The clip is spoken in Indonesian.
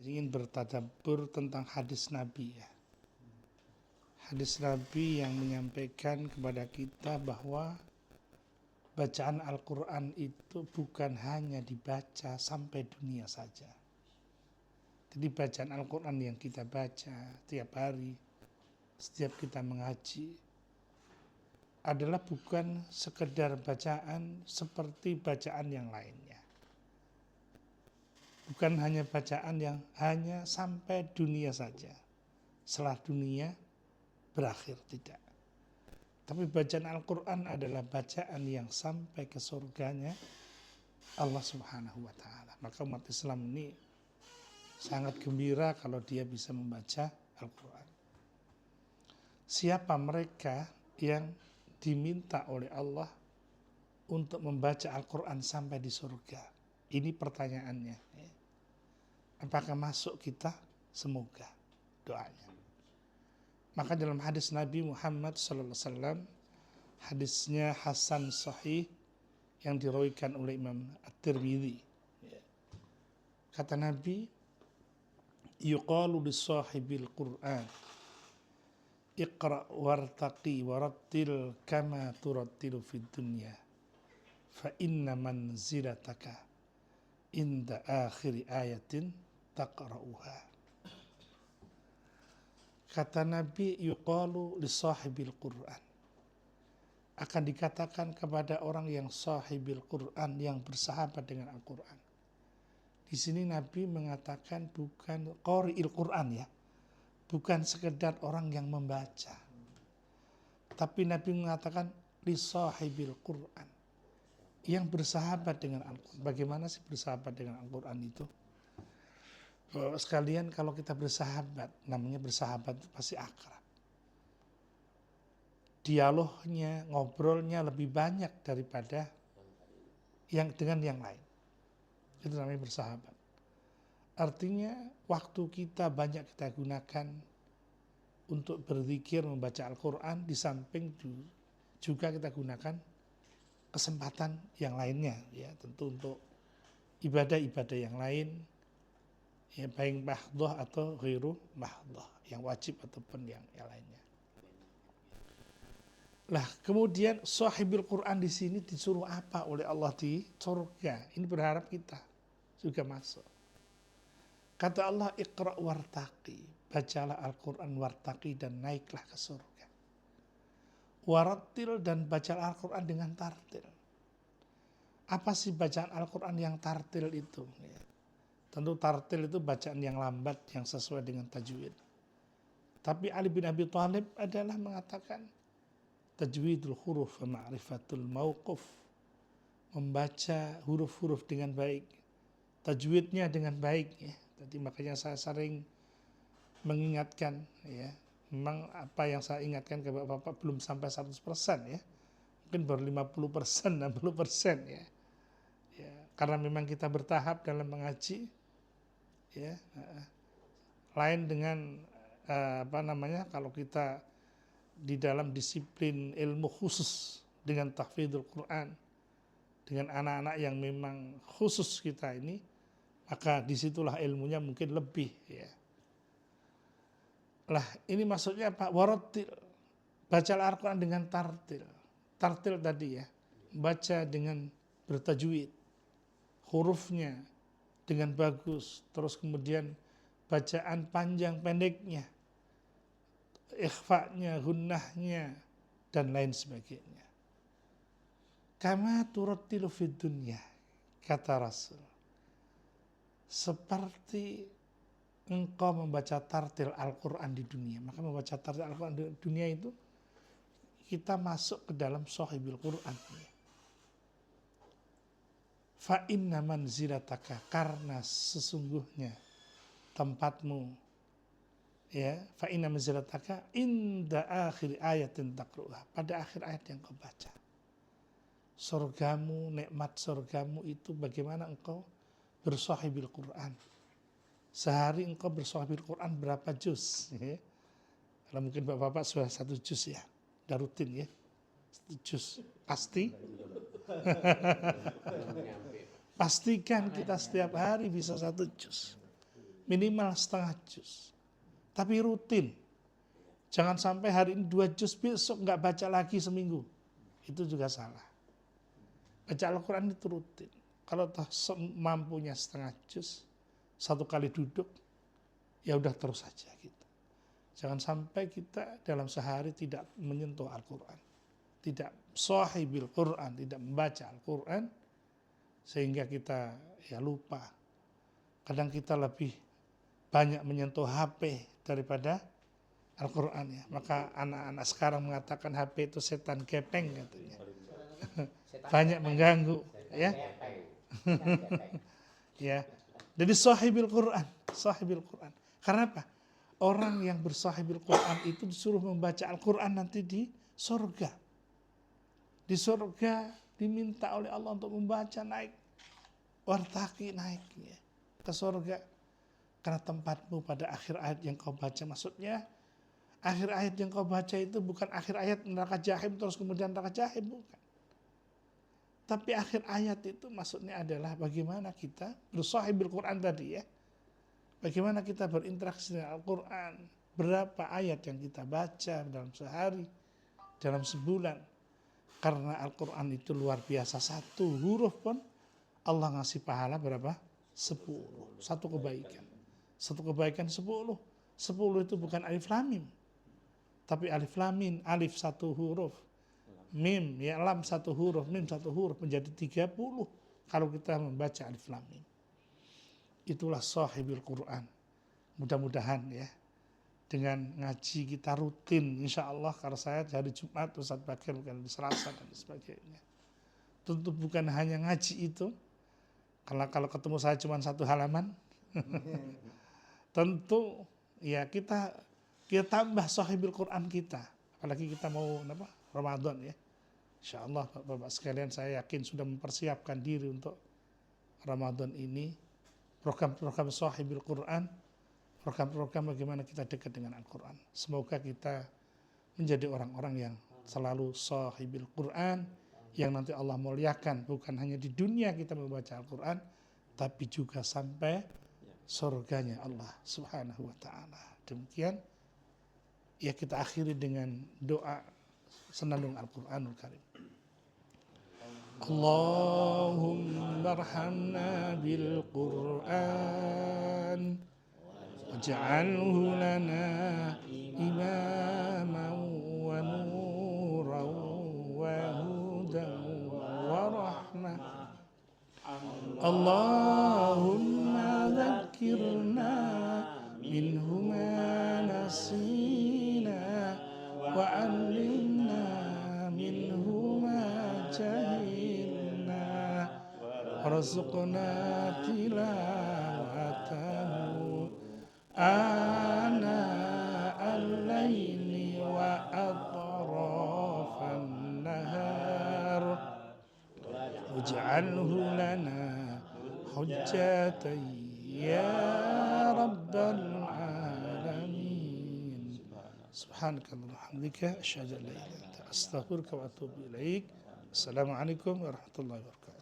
ingin bertadabbur tentang hadis Nabi ya. Hadis Nabi yang menyampaikan kepada kita bahwa bacaan Al-Quran itu bukan hanya dibaca sampai dunia saja. Jadi bacaan Al-Quran yang kita baca tiap hari, setiap kita mengaji, adalah bukan sekedar bacaan seperti bacaan yang lainnya. Bukan hanya bacaan yang hanya sampai dunia saja. Setelah dunia berakhir, tidak. Tapi bacaan Al-Quran adalah bacaan yang sampai ke surganya Allah Subhanahu wa Ta'ala. Maka umat Islam ini sangat gembira kalau dia bisa membaca Al-Quran. Siapa mereka yang diminta oleh Allah untuk membaca Al-Quran sampai di surga? Ini pertanyaannya. Apakah masuk kita? Semoga doanya. Maka dalam hadis Nabi Muhammad SAW, hadisnya Hasan Sahih yang diriwayatkan oleh Imam At-Tirmidzi. Kata Nabi, yuqalu li sahibil Qur'an, iqra wartaqi warattil kama turattilu fid dunya, fa inna manzilataka inda akhir ayatin taqra'uha. Kata Nabi, yuqalu li sahibil Qur'an, akan dikatakan kepada orang yang sahibil Qur'an, yang bersahabat dengan Al-Quran. Di sini Nabi mengatakan bukan qari'il Qur'an ya, bukan sekedar orang yang membaca. Tapi Nabi mengatakan li sahibil Qur'an, yang bersahabat dengan Al-Quran. Bagaimana sih bersahabat dengan Al-Quran itu? Sekalian kalau kita bersahabat, namanya bersahabat itu pasti akrab. Dialognya, ngobrolnya lebih banyak daripada yang dengan yang lain. Itu namanya bersahabat. Artinya waktu kita banyak kita gunakan untuk berzikir, membaca Al-Quran, di samping juga kita gunakan kesempatan yang lainnya, ya tentu untuk ibadah-ibadah yang lain, ya baik mahdhah atau ghairu mahdhah, yang wajib ataupun yang lainnya. Lah kemudian sahibul Quran di sini disuruh apa oleh Allah di surga? Ini berharap kita juga masuk. Kata Allah, iqra wartaqi, bacalah Al-Quran wartaqi dan naiklah ke surga. Warattil, dan bacalah Al-Quran dengan tartil. Apa sih bacaan Al-Quran yang tartil itu? Ya. Tentu tartil itu bacaan yang lambat, yang sesuai dengan tajwid. Tapi Ali bin Abi Thalib adalah mengatakan tajwidul huruf wa ma'rifatul mauquf, membaca huruf-huruf dengan baik, tajwidnya dengan baik ya. Jadi makanya saya sering mengingatkan ya, memang apa yang saya ingatkan ke Bapak belum sampai 100% ya. Mungkin baru 50%, 60% ya. Ya, karena memang kita bertahap dalam mengaji ya. Lain dengan kalau kita di dalam disiplin ilmu khusus dengan tahfidzul Quran, dengan anak-anak yang memang khusus kita ini, maka disitulah ilmunya mungkin lebih ya. Lah ini maksudnya apa? Warattil, bacalah Al-Quran dengan tartil. Tartil tadi ya, baca dengan bertajwid, hurufnya dengan bagus, terus kemudian bacaan panjang pendeknya, ikhfa'nya, gunnahnya, dan lain sebagainya. Kama turattilu fid dunya, kata Rasul, seperti engkau membaca tartil Al-Quran di dunia. Maka membaca tartil Al-Quran di dunia itu kita masuk ke dalam sahibul Quran. Fa inna manzilataka, karena sesungguhnya tempatmu ya, fa inna manzilataka inda akhir ayatin taqra'uha, pada akhir ayat yang kau baca. Surgamu, nikmat surgamu itu bagaimana engkau bersahibil Quran. Sehari engkau bersahibil Quran berapa juz ya? Kalau mungkin Bapak-bapak sudah 1 juz ya, udah rutin ya, 1 juz pasti. Pastikan kita setiap hari bisa 1 juz. minimal setengah juz. Tapi rutin. Jangan sampai hari ini 2 juz, besok nggak baca lagi seminggu. Itu juga salah. Baca Al-Quran itu rutin. Kalau toh mampunya setengah juz, 1 kali duduk, ya udah terus saja gitu. Jangan sampai kita dalam sehari tidak menyentuh Al-Quran. Tidak shahibil Quran, tidak membaca Al-Quran, sehingga kita ya lupa. Kadang kita lebih banyak menyentuh HP daripada Al-Quran ya. Maka anak-anak sekarang mengatakan HP itu setan gepeng katanya. Banyak mengganggu ya. Ya. Jadi sahibil Quran, sahibil Quran. Karena apa? Orang yang bersahibil Quran itu disuruh membaca Al-Quran nanti di surga. Di surga diminta oleh Allah untuk membaca naik. Wartaki naik ya, ke surga. Karena tempatmu pada akhir ayat yang kau baca. Maksudnya akhir ayat yang kau baca itu bukan akhir ayat neraka jahim terus kemudian neraka jahim, bukan. Tapi akhir ayat itu maksudnya adalah bagaimana kita bersahibil Quran tadi ya. Bagaimana kita berinteraksi dengan Al-Quran. Berapa ayat yang kita baca dalam sehari, dalam sebulan. Karena Al-Quran itu luar biasa. 1 huruf pun Allah ngasih pahala berapa? 10. 1 kebaikan. 1 kebaikan 10. 10 itu bukan alif lam mim. Tapi alif lam mim, alif 1 huruf. Mim, ya lam 1 huruf, mim 1 huruf menjadi 30 kalau kita membaca alif lam mim. Itulah sahibil Quran. Mudah-mudahan ya dengan ngaji kita rutin insya Allah. Kalau saya hari Jumat, Ustaz Bakir bukan di Selasa dan sebagainya. Tentu bukan hanya ngaji itu. Kalau ketemu saya cuma 1 halaman, tentu ya kita tambah sahibil Quran kita. Apalagi kita mau Ramadan ya. Insya Allah Bapak sekalian, saya yakin sudah mempersiapkan diri untuk Ramadan ini. Program-program sahibil Quran, program-program bagaimana kita dekat dengan Al-Quran. Semoga kita menjadi orang-orang yang selalu sahibil Quran, yang nanti Allah muliakan bukan hanya di dunia kita membaca Al-Quran, tapi juga sampai surganya Allah Subhanahu wa ta'ala. Demikian ya, kita akhiri dengan doa senandung Al-Quranul Karim. Allahumma arhamna bil Quran waj'alhu lana imaman wa nuran wa hudan wa rahmah. Allahumma dhakkirna minhu ma nasina wa allimna minhu ma jahilna warzuqna tilawatahu ana al-laili wa atrafan nahar waj'alhu lana hujjatan ya rabbal alamin. Subhanakallahumma wa bihamdika asyhadu an la ilaha illa anta astaghfiruka wa atubu ilaik. Assalamualaikum warahmatullahi wabarakatuh.